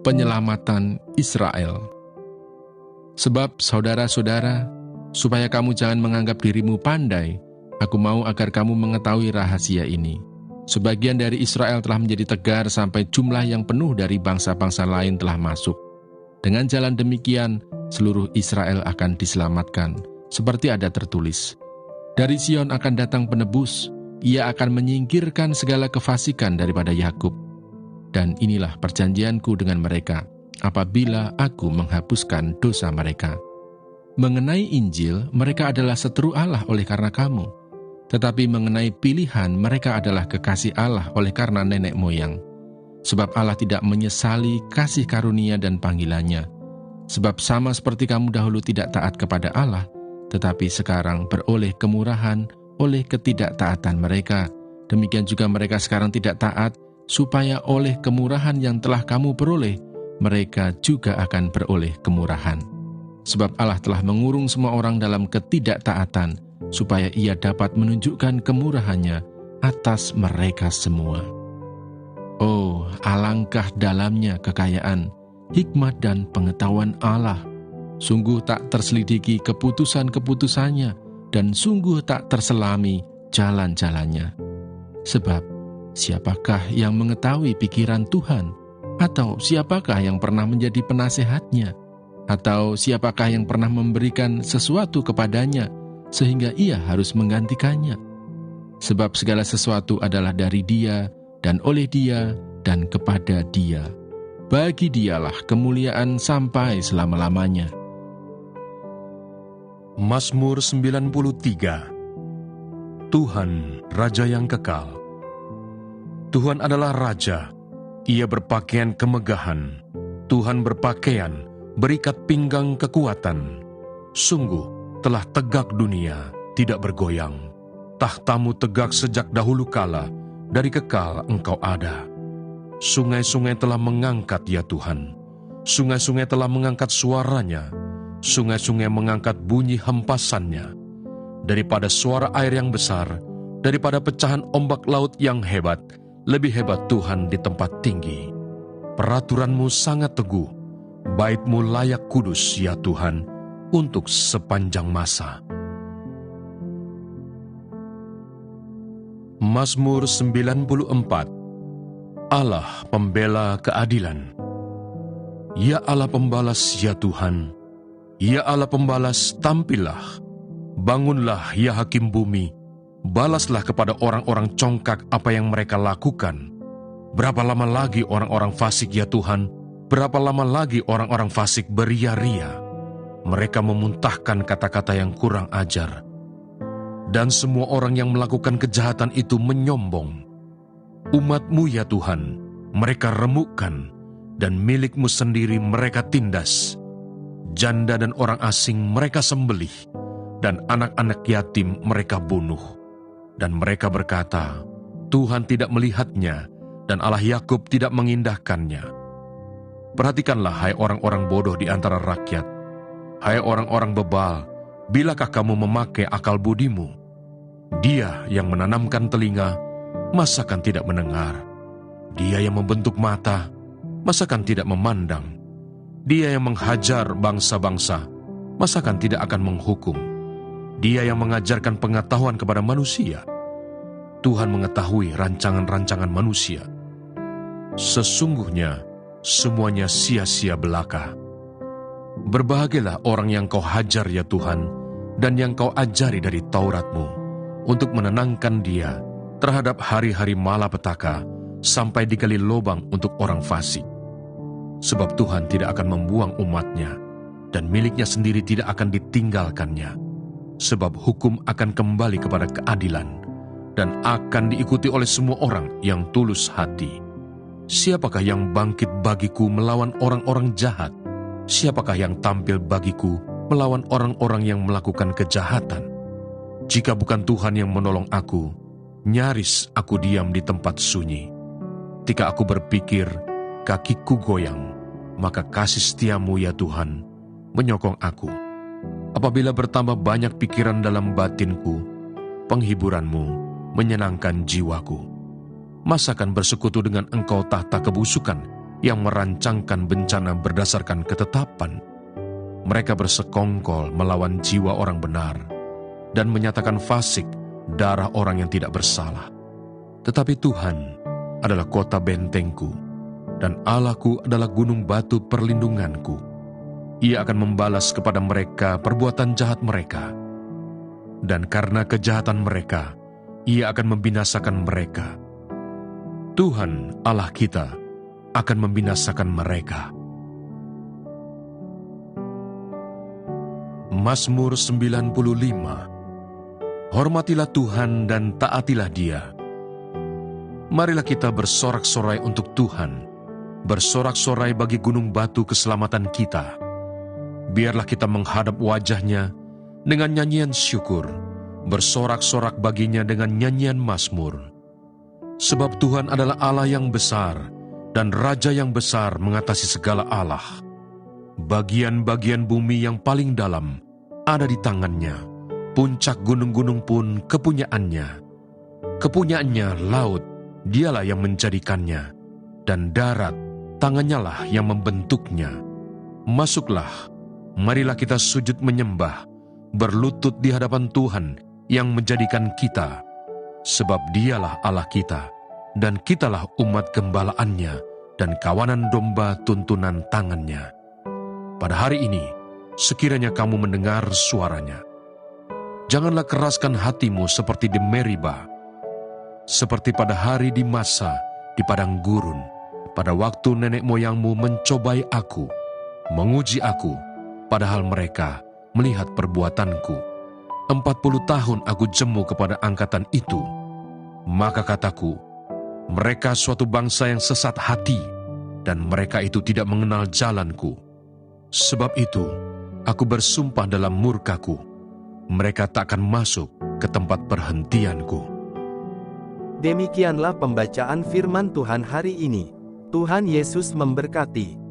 Penyelamatan Israel. Sebab saudara-saudara, supaya kamu jangan menganggap dirimu pandai, aku mau agar kamu mengetahui rahasia ini. Sebagian dari Israel telah menjadi tegar sampai jumlah yang penuh dari bangsa-bangsa lain telah masuk. Dengan jalan demikian, seluruh Israel akan diselamatkan, seperti ada tertulis. Dari Sion akan datang penebus, ia akan menyingkirkan segala kefasikan daripada Yakub. Dan inilah perjanjianku dengan mereka, apabila aku menghapuskan dosa mereka. Mengenai Injil, mereka adalah seteru Allah oleh karena kamu. Tetapi mengenai pilihan, mereka adalah kekasih Allah oleh karena nenek moyang. Sebab Allah tidak menyesali kasih karunia dan panggilannya. Sebab sama seperti kamu dahulu tidak taat kepada Allah, tetapi sekarang beroleh kemurahan oleh ketidaktaatan mereka. Demikian juga mereka sekarang tidak taat, supaya oleh kemurahan yang telah kamu peroleh, mereka juga akan beroleh kemurahan. Sebab Allah telah mengurung semua orang dalam ketidaktaatan, supaya ia dapat menunjukkan kemurahannya atas mereka semua. Oh, alangkah dalamnya kekayaan, hikmat dan pengetahuan Allah. Sungguh tak terselidiki keputusan-keputusannya, dan sungguh tak terselami jalan-jalannya. Sebab, siapakah yang mengetahui pikiran Tuhan? Atau siapakah yang pernah menjadi penasehatnya? Atau siapakah yang pernah memberikan sesuatu kepadanya, sehingga ia harus menggantikannya? Sebab segala sesuatu adalah dari Dia, dan oleh Dia, dan kepada Dia. Bagi Dialah kemuliaan sampai selama-lamanya. Mazmur 93. Tuhan, Raja yang kekal. Tuhan adalah Raja, Ia berpakaian kemegahan. Tuhan berpakaian, berikat pinggang kekuatan. Sungguh, telah tegak dunia, tidak bergoyang. Tahtamu tegak sejak dahulu kala, dari kekal Engkau ada. Sungai-sungai telah mengangkat ya Tuhan. Sungai-sungai telah mengangkat suaranya. Sungai-sungai mengangkat bunyi hempasannya. Daripada suara air yang besar, daripada pecahan ombak laut yang hebat, lebih hebat Tuhan di tempat tinggi. Peraturan-Mu sangat teguh, Bait-Mu layak kudus ya Tuhan, untuk sepanjang masa. Mazmur 94. Allah pembela keadilan. Ya Allah pembalas ya Tuhan, ya Allah pembalas, tampillah. Bangunlah ya hakim bumi, balaslah kepada orang-orang congkak apa yang mereka lakukan. Berapa lama lagi orang-orang fasik ya Tuhan? Berapa lama lagi orang-orang fasik beria-ria? Mereka memuntahkan kata-kata yang kurang ajar. Dan semua orang yang melakukan kejahatan itu menyombong. Umat-Mu ya Tuhan, mereka remukkan, dan milik-Mu sendiri mereka tindas. Janda dan orang asing mereka sembelih, dan anak-anak yatim mereka bunuh. Dan mereka berkata, Tuhan tidak melihatnya, dan Allah Yakub tidak mengindahkannya. Perhatikanlah hai orang-orang bodoh di antara rakyat. Hai orang-orang bebal, bilakah kamu memakai akal budimu? Dia yang menanamkan telinga, masakan tidak mendengar? Dia yang membentuk mata, masakan tidak memandang? Dia yang menghajar bangsa-bangsa, masakan tidak akan menghukum? Dia yang mengajarkan pengetahuan kepada manusia. Tuhan mengetahui rancangan-rancangan manusia. Sesungguhnya, semuanya sia-sia belaka. Berbahagialah orang yang Kau hajar ya Tuhan, dan yang Kau ajari dari Taurat-Mu, untuk menenangkan dia terhadap hari-hari malapetaka, sampai digali lubang untuk orang fasik. Sebab Tuhan tidak akan membuang umat-Nya, dan miliknya sendiri tidak akan ditinggalkannya. Sebab hukum akan kembali kepada keadilan, dan akan diikuti oleh semua orang yang tulus hati. Siapakah yang bangkit bagiku melawan orang-orang jahat? Siapakah yang tampil bagiku melawan orang-orang yang melakukan kejahatan? Jika bukan Tuhan yang menolong aku, nyaris aku diam di tempat sunyi. Ketika aku berpikir, kakiku goyang, maka kasih setia-Mu ya Tuhan menyokong aku. Apabila bertambah banyak pikiran dalam batinku, penghiburan-Mu menyenangkan jiwaku. Masakan bersekutu dengan Engkau tahta kebusukan, yang merancangkan bencana berdasarkan ketetapan. Mereka bersekongkol melawan jiwa orang benar dan menyatakan fasik darah orang yang tidak bersalah. Tetapi Tuhan adalah kota bentengku, dan Allahku adalah gunung batu perlindunganku. Ia akan membalas kepada mereka perbuatan jahat mereka, dan karena kejahatan mereka, Ia akan membinasakan mereka. Tuhan Allah kita akan membinasakan mereka. Mazmur 95. Hormatilah Tuhan dan taatilah Dia. Marilah kita bersorak-sorai untuk Tuhan, bersorak-sorai bagi gunung batu keselamatan kita. Biarlah kita menghadap wajah-Nya dengan nyanyian syukur, bersorak-sorak baginya dengan nyanyian mazmur. Sebab Tuhan adalah Allah yang besar, dan Raja yang besar mengatasi segala Allah. Bagian-bagian bumi yang paling dalam ada di tangannya, puncak gunung-gunung pun kepunyaannya. Kepunyaannya laut, Dialah yang menjadikannya, dan darat, tangannya lah yang membentuknya. Masuklah, marilah kita sujud menyembah, berlutut di hadapan Tuhan yang menjadikan kita, sebab Dialah Allah kita, dan kitalah umat gembalaannya dan kawanan domba tuntunan tangannya. Pada hari ini, sekiranya kamu mendengar suaranya, janganlah keraskan hatimu seperti di Meribah, seperti pada hari di Masa di padang gurun, pada waktu nenek moyangmu mencobai aku, menguji aku, padahal mereka melihat perbuatanku. 40 tahun aku jemu kepada angkatan itu. Maka kataku, mereka suatu bangsa yang sesat hati, dan mereka itu tidak mengenal jalanku. Sebab itu, aku bersumpah dalam murkaku, mereka tak akan masuk ke tempat perhentianku. Demikianlah pembacaan firman Tuhan hari ini. Tuhan Yesus memberkati.